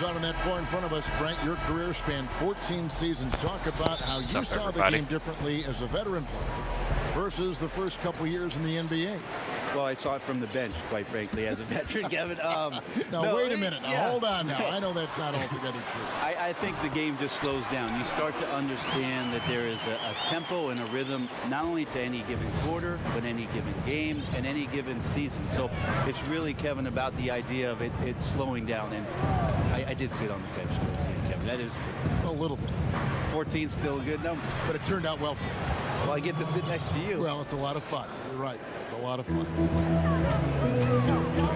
Out on that floor in front of us, Brent, your career spanned 14 seasons. Talk about how you saw the game differently as a veteran player versus the first couple years in the NBA. Well, I saw it from the bench, quite frankly, as a veteran, Kevin. Now, wait a minute. Now, hold on now. I know that's not altogether true. I think the game just slows down. You start to understand that there is a tempo and a rhythm, not only to any given quarter, but any given game and any given season. So it's really, Kevin, about the idea of it slowing down. And I did sit on the bench, Kevin. That is true. A little bit. 14's still a good number. But it turned out well for you. Well, I get to sit next to you. Well, it's a lot of fun. You're right. It's a lot of fun.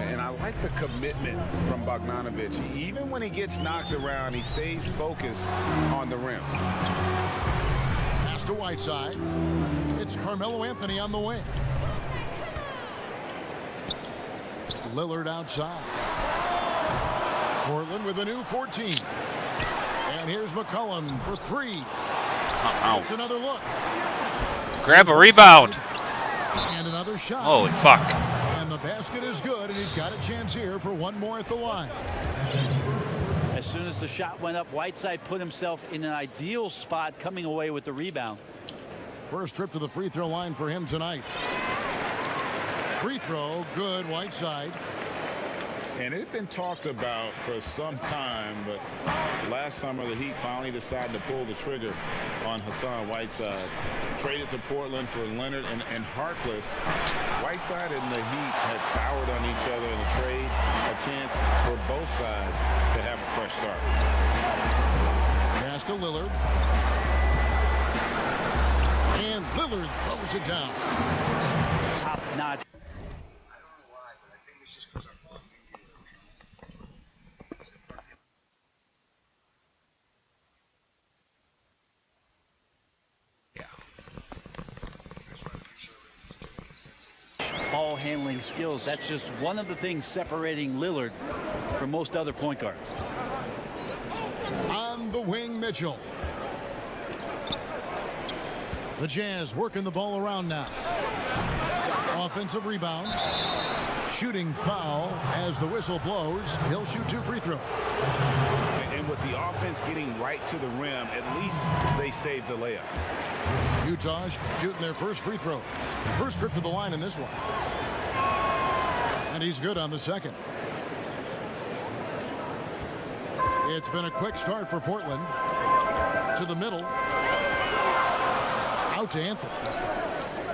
And I like the commitment from Bogdanovic. Even when he gets knocked around, he stays focused on the rim. Pass to Whiteside. It's Carmelo Anthony on the wing. Lillard outside. Portland with a new 14. And here's McCollum for three. It's another look. Grab a rebound. And another shot. Holy fuck. And the basket is good, and he's got a chance here for one more at the line. As soon as the shot went up, Whiteside put himself in an ideal spot, coming away with the rebound. First trip to the free throw line for him tonight. Free throw, good, Whiteside. And it had been talked about for some time, but last summer the Heat finally decided to pull the trigger on Hassan Whiteside. Traded to Portland for Leonard and Harkless. Whiteside and the Heat had soured on each other in the trade. A chance for both sides to have a fresh start. Pass to Lillard. And Lillard throws it down. Top notch. Ball handling skills. That's just one of the things separating Lillard from most other point guards. On the wing, Mitchell. The Jazz working the ball around now. Offensive rebound. Shooting foul as the whistle blows. He'll shoot two free throws. And with the offense getting right to the rim, at least they saved the layup. Utah shooting their first free throw. First trip to the line in this one. And he's good on the second. It's been a quick start for Portland. To the middle. Out to Anthony.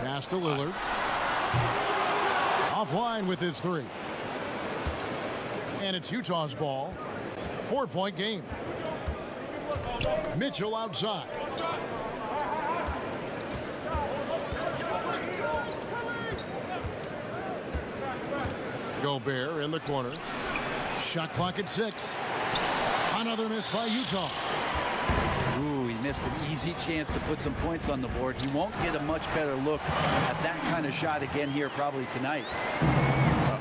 Pass to Lillard. Offline with his three. And it's Utah's ball. 4-point game. Mitchell outside. Gobert in the corner. Shot clock at 6. Another miss by Utah. Ooh, he missed an easy chance to put some points on the board. He won't get a much better look at that kind of shot again here probably tonight.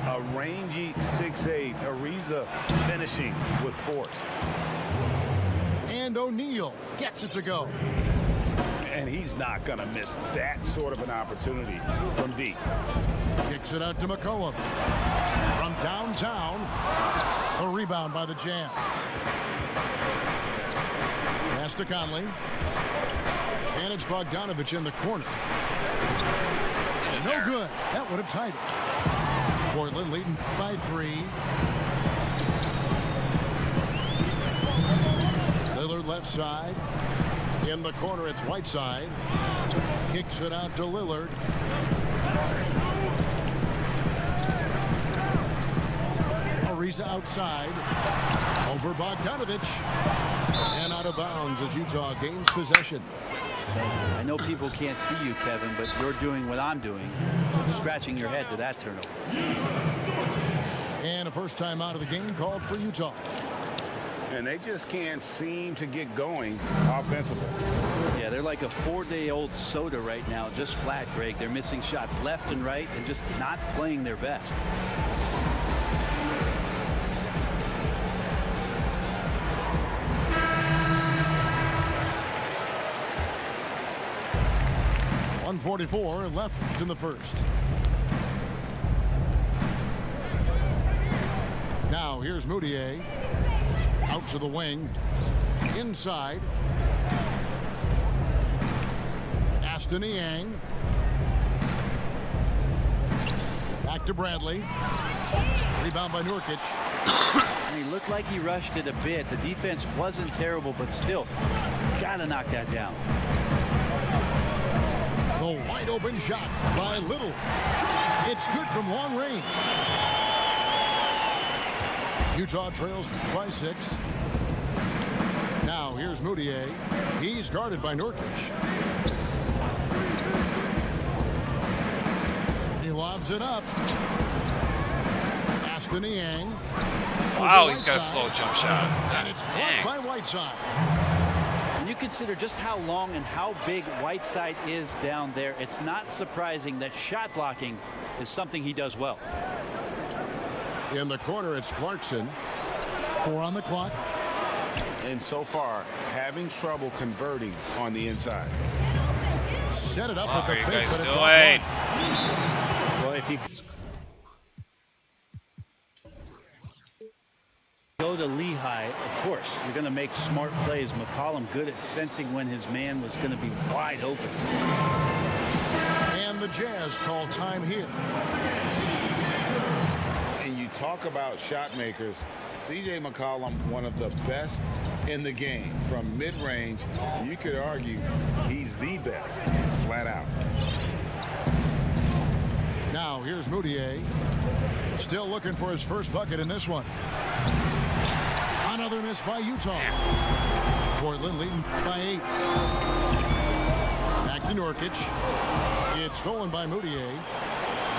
A rangy 6'8", Ariza finishing with force. And O'Neal gets it to go. And he's not going to miss that sort of an opportunity from deep. Kicks it out to McCollum. From downtown, a rebound by the Jazz. Pass to Conley. And it's Bogdanovic in the corner. No good. That would have tied it. Portland leading by 3. Lillard left side. In the corner, it's Whiteside. Kicks it out to Lillard. Ariza outside. Over Bogdanovic. And out of bounds as Utah gains possession. I know people can't see you, Kevin, but you're doing what I'm doing. Scratching your head to that turnover. And a first time out of the game called for Utah. And they just can't seem to get going offensively. Yeah, they're like a 4-day-old soda right now, just flat, Greg. They're missing shots left and right and just not playing their best. .144 left in the first. Now here's Moutier. Out to the wing. Inside. Aston Yang. Back to Bradley. Rebound by Nurkic. He looked like he rushed it a bit. The defense wasn't terrible, but still, he's got to knock that down. The wide open shot by Little. It's good from long range. Utah trails by 6. Now here's Moutier. He's guarded by Nurkic. He lobs it up. Aston Yang. Wow, he's got a slow jump shot. And it's blocked by Whiteside. When you consider just how long and how big Whiteside is down there, it's not surprising that shot blocking is something he does well. In the corner, it's Clarkson. 4 on the clock. And so far, having trouble converting on the inside. Set it up What with are the you fake, guys but it's doing? offline. Well, if you go to Lehigh, of course, you're going to make smart plays. McCollum good at sensing when his man was going to be wide open. And the Jazz call time here. And you talk about shot makers. C.J. McCollum, one of the best in the game. From mid-range, you could argue he's the best, flat out. Now here's Moutier. Still looking for his first bucket in this one. Another miss by Utah. Portland leading by 8. Back to Nurkic. It's stolen by Moutier.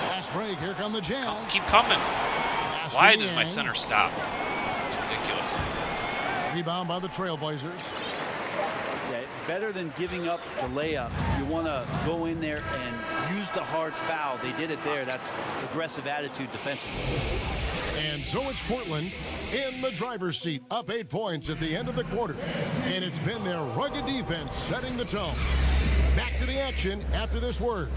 Last break. Here come the Jazz. Keep coming. Aston Why does my Yang. center stop? It's ridiculous. Rebound by the Trailblazers. Yeah, better than giving up the layup. You want to go in there and use the hard foul. They did it there. That's aggressive attitude defensively. And so it's Portland in the driver's seat, up 8 points at the end of the quarter. And it's been their rugged defense setting the tone. Back to the action after this word.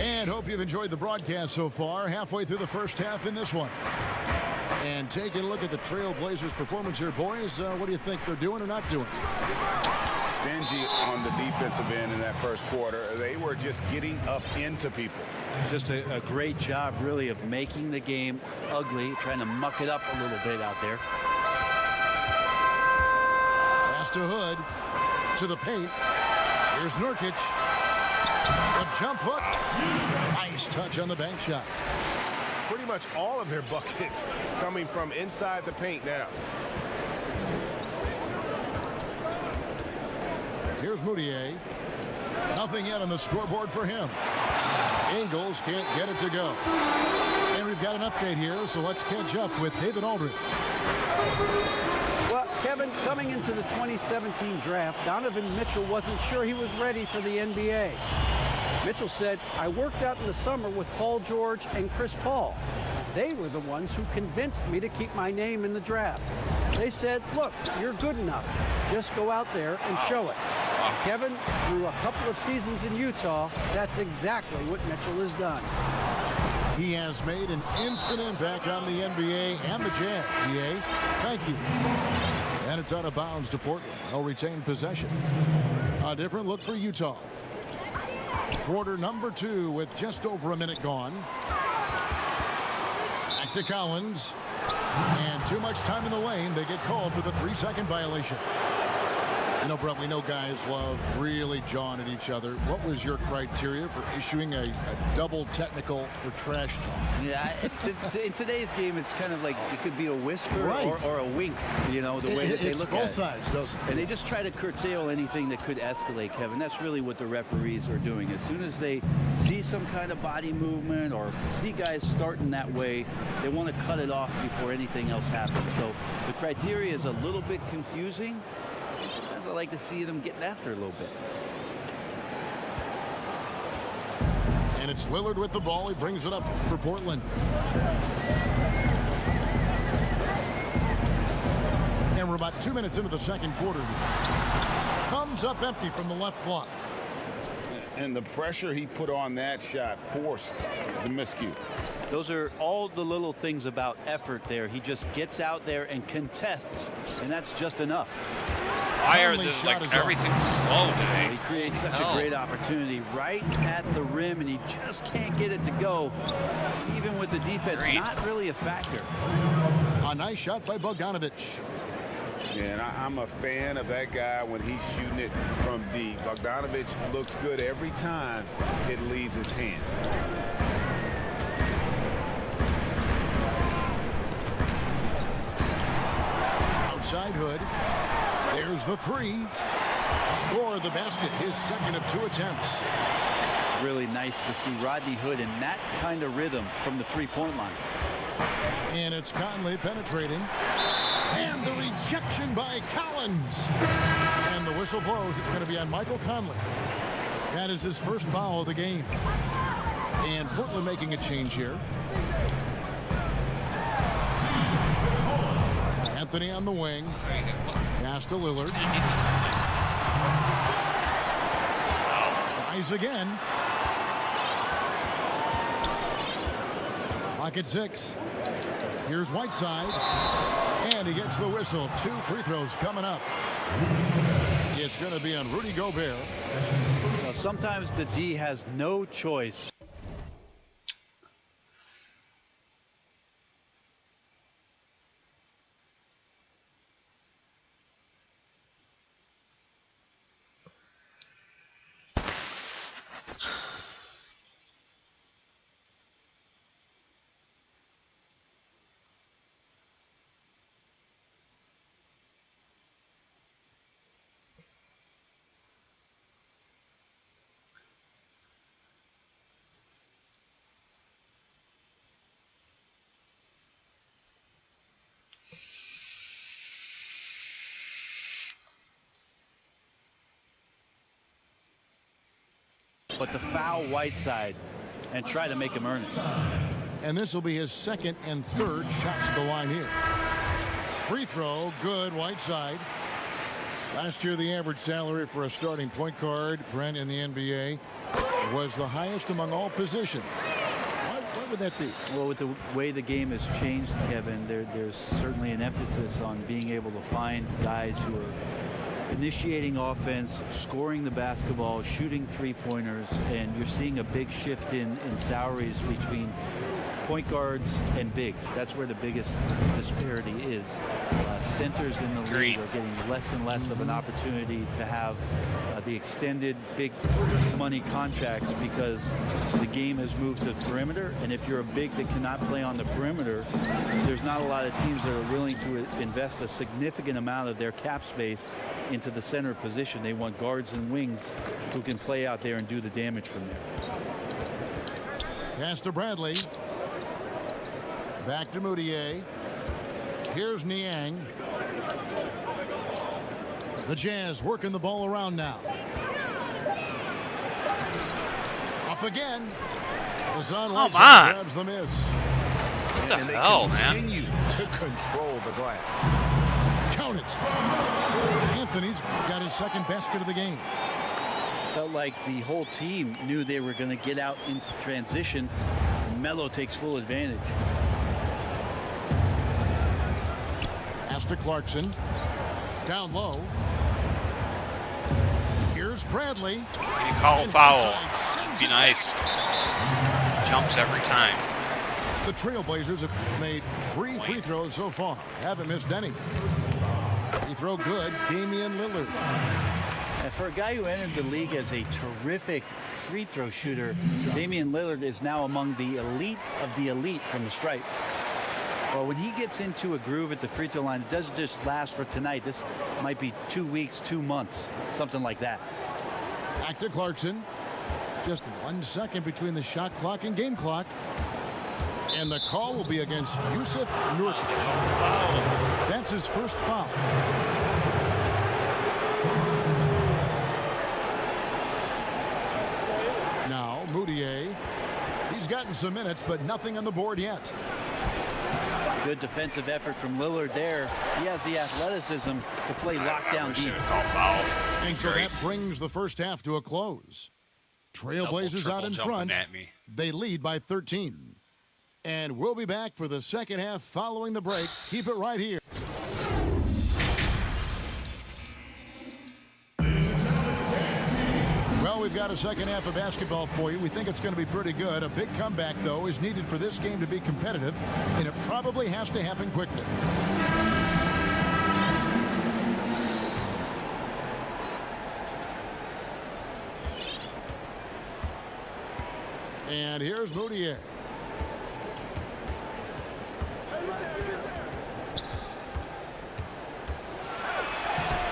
And hope you've enjoyed the broadcast so far. Halfway through the first half in this one. And taking a look at the Trailblazers' performance here, boys. What do you think they're doing or not doing? Stingy on the defensive end in that first quarter. They were just getting up into people. Just a great job, really, of making the game ugly, trying to muck it up a little bit out there. Pass to Hood. To the paint. Here's Nurkic. A jump hook. Nice touch on the bank shot. Pretty much all of their buckets coming from inside the paint now. Here's Moutier. Nothing yet on the scoreboard for him. Ingles can't get it to go. And we've got an update here, so let's catch up with David Aldridge. Well, Kevin, coming into the 2017 draft, Donovan Mitchell wasn't sure he was ready for the NBA. Mitchell said, I worked out in the summer with Paul George and Chris Paul. They were the ones who convinced me to keep my name in the draft. They said, look, you're good enough. Just go out there and show it. Kevin, through a couple of seasons in Utah, that's exactly what Mitchell has done. He has made an instant impact on the NBA and the Jazz. EA, thank you. And it's out of bounds to Portland. They'll retain possession. A different look for Utah. Quarter number 2 with just over a minute gone. Back to Collins. And too much time in the lane. They get called for the 3-second violation. You know, Brett, we know guys love really jawing at each other. What was your criteria for issuing a double technical for trash talk? Yeah, in today's game, it's kind of like it could be a whisper Right. or a wink, you know, the way that they It's look both at it. sides, doesn't it? And they just try to curtail anything that could escalate, Kevin. That's really what the referees are doing. As soon as they see some kind of body movement or see guys starting that way, they want to cut it off before anything else happens. So the criteria is a little bit confusing. Sometimes I like to see them getting after it a little bit. And it's Lillard with the ball. He brings it up for Portland. And we're about 2 minutes into the second quarter. Comes up empty from the left block. And the pressure he put on that shot forced the miscue. Those are all the little things about effort there. He just gets out there and contests, and that's just enough. Fire, Conley's this is shot like is everything's slow today. He creates such a great opportunity right at the rim, and he just can't get it to go, even with the defense not really a factor. A nice shot by Bogdanovic. And I'm a fan of that guy when he's shooting it from deep. Bogdanovic looks good every time it leaves his hand. Outside Hood. There's the three. Score the basket, his second of 2 attempts. Really nice to see Rodney Hood in that kind of rhythm from the three-point line. And it's Conley penetrating. And the rejection by Collins. And the whistle blows. It's going to be on Michael Conley. That is his first foul of the game. And Portland making a change here. Anthony on the wing. Pass to Lillard. Tries again. Clock at 6. Here's Whiteside. And he gets the whistle. 2 free throws coming up. It's going to be on Rudy Gobert. Now, sometimes the D has no choice. But to foul Whiteside and try to make him earn it. And this will be his second and third shots at the line here. Free throw, good, Whiteside. Last year, the average salary for a starting point guard, Brent, in the NBA, was the highest among all positions. What would that be? Well, with the way the game has changed, Kevin, there's certainly an emphasis on being able to find guys who are initiating offense, scoring the basketball, shooting three-pointers, and you're seeing a big shift in salaries between point guards and bigs. That's where the biggest disparity is. Centers in the league are getting less and less of an opportunity to have the extended big money contracts because the game has moved to perimeter, and if you're a big that cannot play on the perimeter, there's not a lot of teams that are willing to invest a significant amount of their cap space into the center position. They want guards and wings who can play out there and do the damage from there. Pass to Bradley. Back to Moutier. Here's Niang. The Jazz working the ball around now. Up again. Hassan Whiteside grabs the miss. What the and they hell, man? continue to control the glass. Count it. Anthony's got his second basket of the game. Felt like the whole team knew they were going to get out into transition, and Melo takes full advantage. Pass to Clarkson. Down low. Here's Bradley. Can you call a foul? Be nice. Jumps every time. The Trailblazers have made 3 free throws so far. Haven't missed any. Free throw good. Damian Lillard. And for a guy who entered the league as a terrific free throw shooter, Damian Lillard is now among the elite of the elite from the stripe. Well, when he gets into a groove at the free throw line, it doesn't just last for tonight. This might be 2 weeks, 2 months, something like that. Back to Clarkson. Just 1 second between the shot clock and game clock. And the call will be against Yusuf Nurkic. That's his first foul. Now, Moutier. He's gotten some minutes, but nothing on the board yet. Good defensive effort from Lillard there. He has the athleticism to play lockdown deep. Call foul. And so that brings the first half to a close. Trailblazers out in jumping front. at me. They lead by 13. And we'll be back for the second half following the break. Keep it right here. Well, we've got a second half of basketball for you. We think it's going to be pretty good. A big comeback, though, is needed for this game to be competitive, and it probably has to happen quickly. And here's Moutier.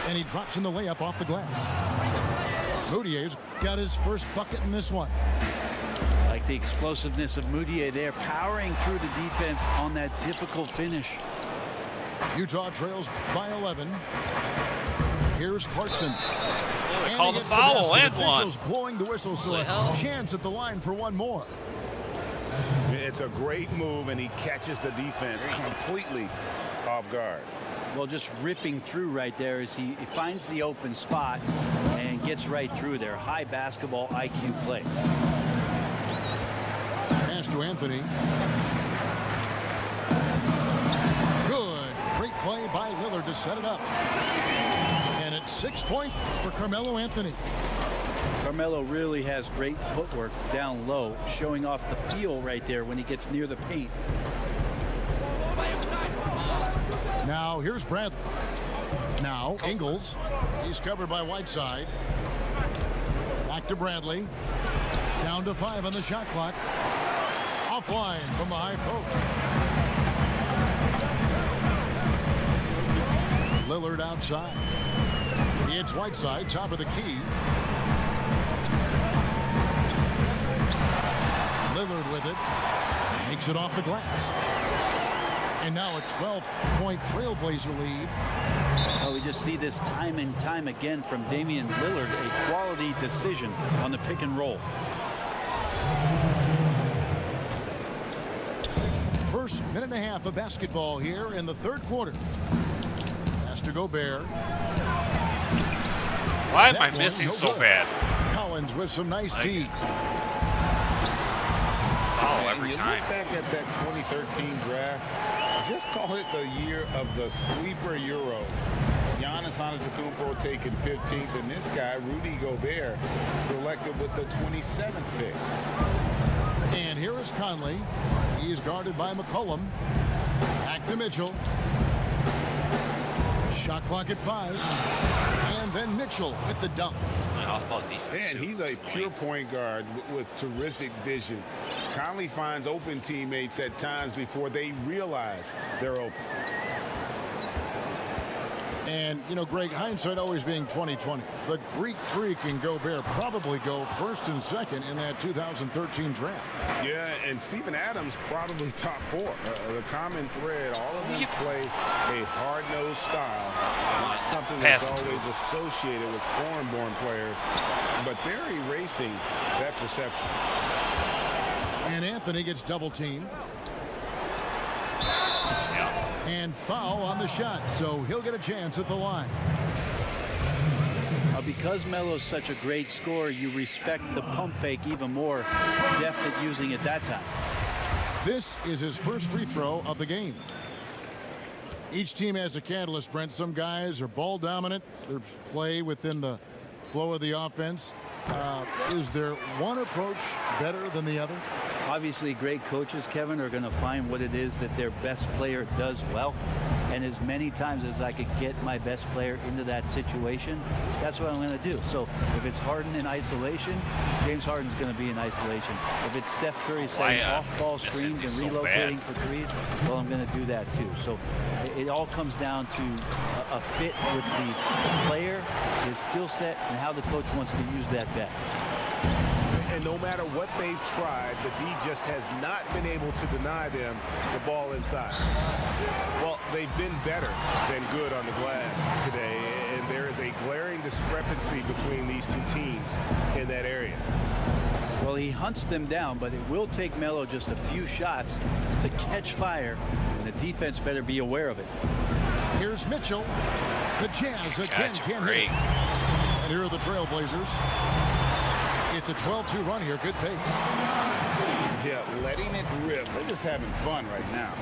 And he drops in the layup off the glass. Moutier's got his first bucket in this one. Like the explosiveness of Moutier there, powering through the defense on that difficult finish. Utah trails by 11. Here's Clarkson. They called the foul and one. Officials blowing the whistle, so a chance at the line for one more. It's a great move, and he catches the defense completely off guard. Well, just ripping through right there as he finds the open spot and gets right through there. High basketball IQ play. Pass to Anthony. Good. Great play by Lillard to set it up. And it's 6 points for Carmelo Anthony. Carmelo really has great footwork down low, showing off the feel right there when he gets near the paint. Now here's Bradley. Now Ingles. He's covered by Whiteside. Back to Bradley. Down to 5 on the shot clock. Offline from the high post. Lillard outside. It's Whiteside, top of the key. Lillard with it. Makes it off the glass. And now a 12-point Trailblazer lead. Oh, we just see this time and time again from Damian Lillard, a quality decision on the pick and roll. First minute and a half of basketball here in the third quarter. Pass to Gobert. Why am I missing so bad? Collins with some nice D. Oh, every time. Look back at that 2013 draft. Just call it the year of the sleeper Euros. Giannis Antetokounmpo taken 15th, and this guy, Rudy Gobert, selected with the 27th pick. And here is Conley. He is guarded by McCollum. Back to Mitchell. Shot clock at 5. And then Mitchell with the dunk. Off-ball defense. Man, he's a pure point guard with terrific vision. Conley finds open teammates at times before they realize they're open. And, you know, Greg, hindsight always being 20/20. The Greek Freak and Gobert probably go first and second in that 2013 draft. Yeah, and Steven Adams probably top 4. The common thread, all of them play a hard-nosed style. Not something that's always associated with foreign-born players, but they're erasing that perception. And Anthony gets double-teamed. And foul on the shot, so he'll get a chance at the line. Because Melo's such a great scorer, you respect the pump fake even more, deft at using it that time. This is his first free throw of the game. Each team has a catalyst, Brent. Some guys are ball dominant. They play within the flow of the offense. Is there one approach better than the other? Obviously, great coaches, Kevin, are going to find what it is that their best player does well. And as many times as I could get my best player into that situation, that's what I'm going to do. So if it's Harden in isolation, James Harden's going to be in isolation. If it's Steph Curry setting off-ball screens and relocating for threes, well, I'm going to do that too. So it all comes down to a fit with the player, his skill set, and how the coach wants to use that best. And no matter what they've tried, the D just has not been able to deny them the ball inside. Well, they've been better than good on the glass today, and there is a glaring discrepancy between these two teams in that area. Well, he hunts them down, but it will take Melo just a few shots to catch fire, and the defense better be aware of it. Here's Mitchell. The Jazz again can't hit. And here are the Trailblazers. It's a 12-2 run here. Good pace. Yeah, letting it rip. They're just having fun right now.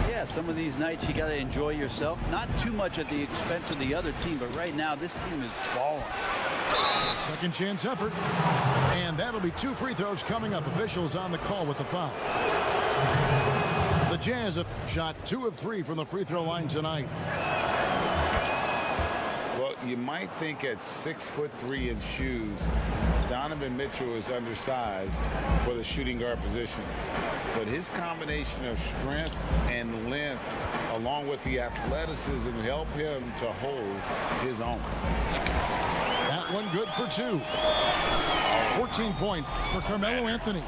Yeah, some of these nights you got to enjoy yourself. Not too much at the expense of the other team, but right now this team is balling. Second chance effort. And that'll be 2 free throws coming up. Officials on the call with the foul. The Jazz have shot 2 of 3 from the free throw line tonight. Well, you might think at 6'3" in shoes, Donovan Mitchell is undersized for the shooting guard position. But his combination of strength and length, along with the athleticism, help him to hold his own. That one good for 2. 14 points for Carmelo Anthony.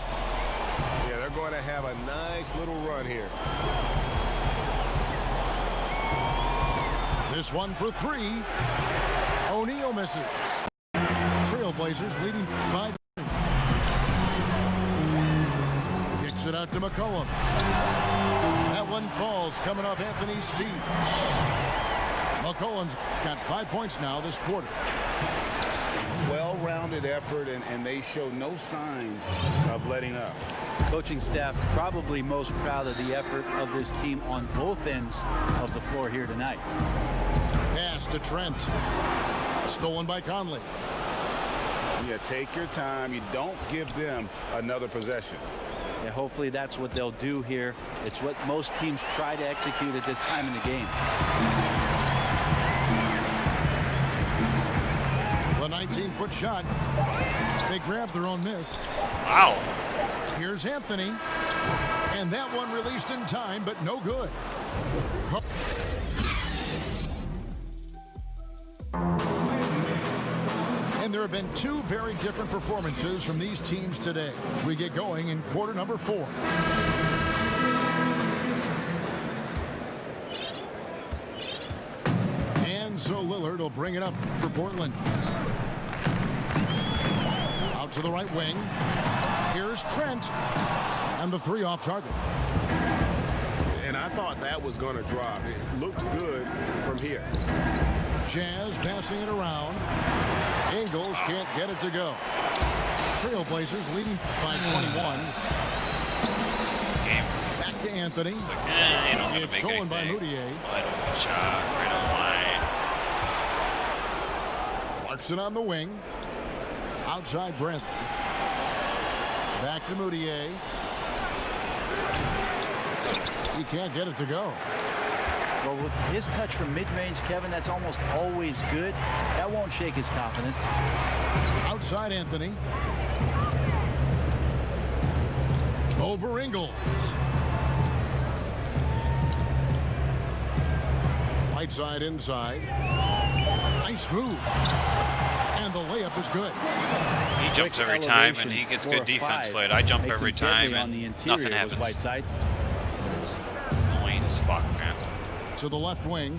Yeah, they're going to have a nice little run here. This one for 3. O'Neal misses. Trailblazers leading by 3. Kicks it out to McCollum. That one falls coming off Anthony's feet. McCollum's got 5 points now this quarter. Well-rounded effort, and they show no signs of letting up. Coaching staff probably most proud of the effort of this team on both ends of the floor here tonight. Pass to Trent. Stolen by Conley. Yeah, take your time. You don't give them another possession. Yeah, hopefully that's what they'll do here. It's what most teams try to execute at this time in the game. The 19-foot shot. They grab their own miss. Wow. Here's Anthony. And that one released in time, but no good. And there have been 2 very different performances from these teams today as we get going in quarter number 4. And so Lillard will bring it up for Portland. Out to the right wing. Here's Trent. And the 3 off target. And I thought that was going to drop. It looked good from here. Jazz passing it around. Ingles can't get it to go. Trailblazers leading by 21. Game. Back to Anthony. It's like, you don't gotta It's make stolen by anything. Moutier. Wide open shot, right on the line. Clarkson on the wing. Outside Brent. Back to Moutier. He can't get it to go. Well, with his touch from mid-range, Kevin, that's almost always good. That won't shake his confidence. Outside Anthony. Over Ingles. Right side inside. Nice move. And the layup is good. He jumps every time and he gets good defense played. I jump every time and nothing happens. Whiteside. It's annoying as fuck, man. To the left wing.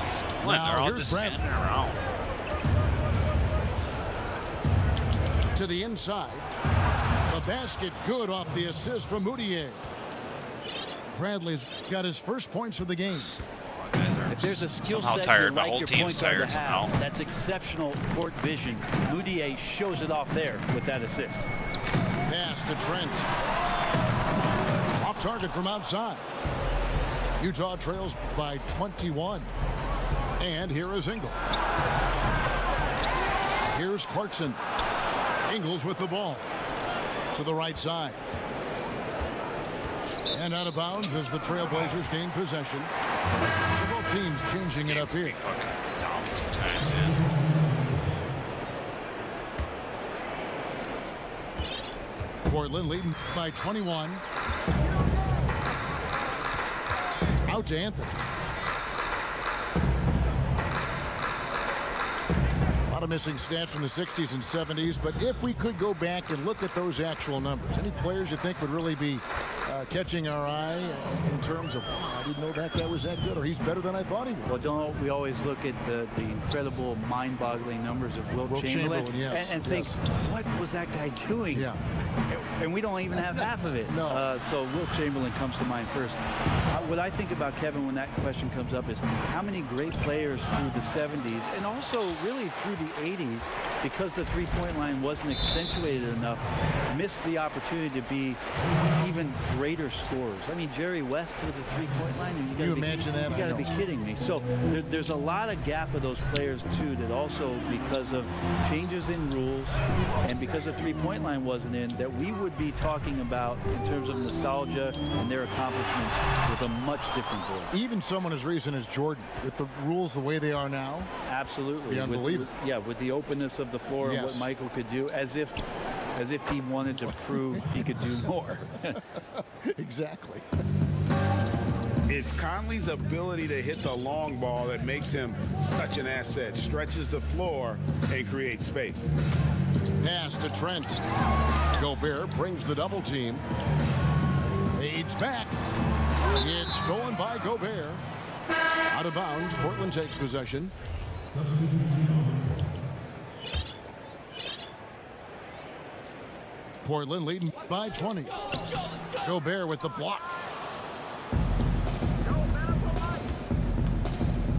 He's doing? Now, They're all here's just Brent. standing around. To the inside. The basket good off the assist from Moutier. Bradley's got his first points of the game. If there's a skill Somehow set tired. you My like whole your team's point guard tired to have, somehow. that's exceptional court vision. Moutier shows it off there with that assist. Pass to Trent. Off target from outside. Utah trails by 21. And here is Ingles. Here's Clarkson. Ingles with the ball. To the right side. And out of bounds as the Trailblazers gain possession. Several teams changing it up here. Fucking dumb sometimes, yeah. Portland leading by 21. Out to Anthony. A lot of missing stats from the 60s and 70s, but if we could go back and look at those actual numbers, any players you think would really be catching our eye in terms of, I didn't know that guy was that good, or he's better than I thought he was. Well, don't we always look at the incredible, mind-boggling numbers of Wilt Chamberlain yes, and think, what was that guy doing? Yeah. And we don't even have half of it. No. So Wilt Chamberlain comes to mind first. What I think about Kevin when that question comes up is how many great players through the 70s and also really through the 80s, because the three-point line wasn't accentuated enough, missed the opportunity to be even greater scorers. I mean, Jerry West with the three-point line. You imagine that? You got to be kidding me. So there's a lot of gap of those players too that also, because of changes in rules and because the three-point line wasn't in, that we would be talking about in terms of nostalgia and their accomplishments with a much different voice. Even someone as recent as Jordan, with the rules the way they are now. Absolutely. Be unbelievable. With the openness of the floor and what Michael could do, as if he wanted to prove he could do more. Exactly. It's Conley's ability to hit the long ball that makes him such an asset. Stretches the floor and creates space. Pass to Trent. Gobert brings the double team. Fades back. It's stolen by Gobert. Out of bounds. Portland takes possession. Portland leading by 20. Gobert with the block.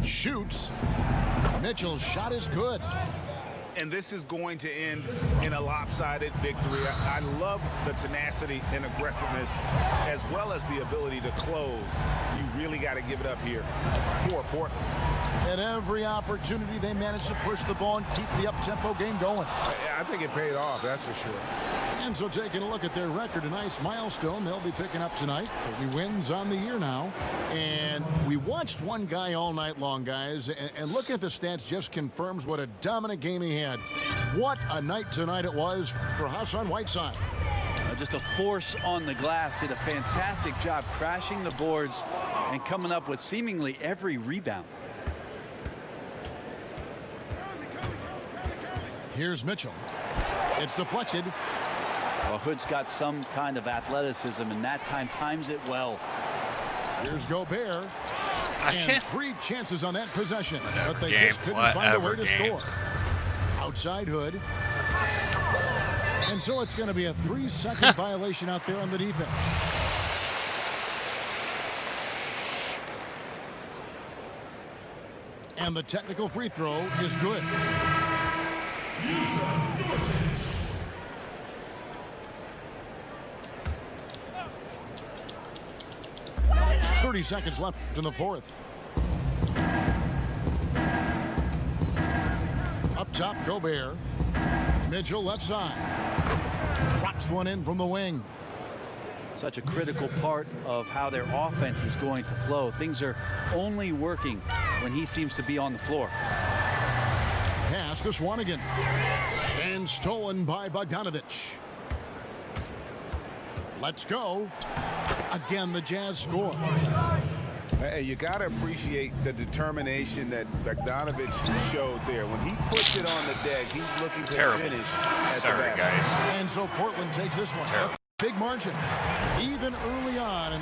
Shoots. Mitchell's shot is good. And this is going to end in a lopsided victory. I love the tenacity and aggressiveness, as well as the ability to close. You really got to give it up here. Poor Portland. At every opportunity, they managed to push the ball and keep the up-tempo game going. I think it paid off, that's for sure. And so taking a look at their record, a nice milestone they'll be picking up tonight. 30 wins on the year now. And we watched one guy all night long, guys, and looking at the stats just confirms what a dominant game he had. What a night tonight it was for Hassan Whiteside. Just a force on the glass, did a fantastic job crashing the boards and coming up with seemingly every rebound. Here's Mitchell. It's deflected. Well, Hood's got some kind of athleticism, and that time times it well. Here's Gobert. And 3 chances on that possession, but they game. just couldn't find a way to Game. score. Outside Hood. And so it's going to be a 3-second violation out there on the defense. And the technical free throw is good. 30 seconds left in the fourth. Up top, Gobert. Mitchell left side. Drops one in from the wing. Such a critical part of how their offense is going to flow. Things are only working when he seems to be on the floor. Pass to Swanigan. And stolen by Bogdanovich. Let's go. Again, the Jazz score. Hey, you got to appreciate the determination that Bogdanovich showed there. When he puts it on the deck, he's looking to finish. Sorry, guys. And so Portland takes this one. A big margin. Even early on in